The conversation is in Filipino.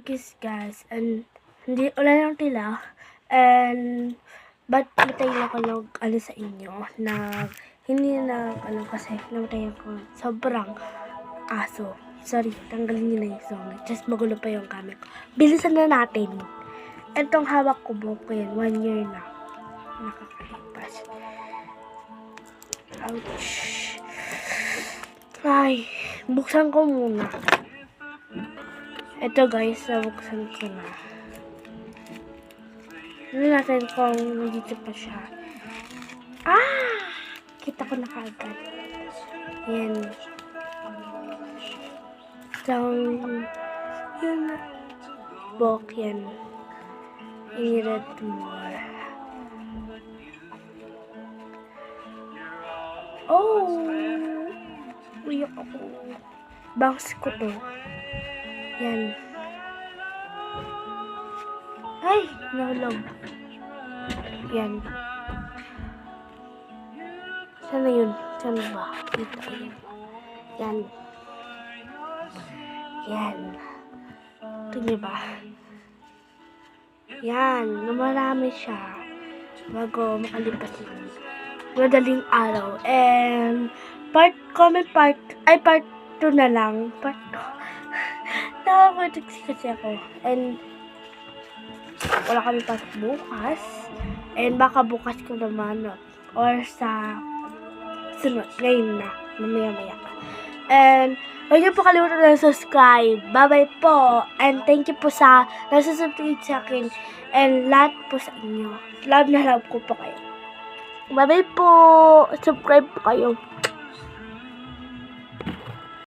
guys, and hindi, wala lang tila, and, but matay lang ako sa inyo, hindi na, kasi, namatay ako, sobrang aso. Sorry, tanggalin nyo na yung song. Just magulo pa yung camera ko. Bilisan na natin. Itong hawak ko, buhok ko yan, 1 year na. Nakakalipas. Ouch. Ay, buksan ko muna. Ito guys, nabuksan ko na. Hindi natin kung nandito pa siya. Ah! Kita ko na kaagad. Yan. So, yun na. Book yan. I-read more. Oh! Uyak ako. Bounce ko to. Yan. Ay! Nahulog. Yan. Sana yun? Sana ba? Dito yun. Yan. Yan. Ito niyo ba? Yan. Marami siya. Bago makalipas yun. Madaling araw. And, part 2 na lang. Part 2. Nakakatiksi kasi ako. And, wala kami pasok bukas. And, baka bukas ko naman. Or sa sunod. Ngayon na. Mamaya-maya pa. And, huwag niyo po kalimutan na subscribe. Bye-bye po. And, thank you po sa nasusubscribe sa akin. And, lahat po sa inyo. Love na love ko po kayo. Bye-bye po. Subscribe po kayo.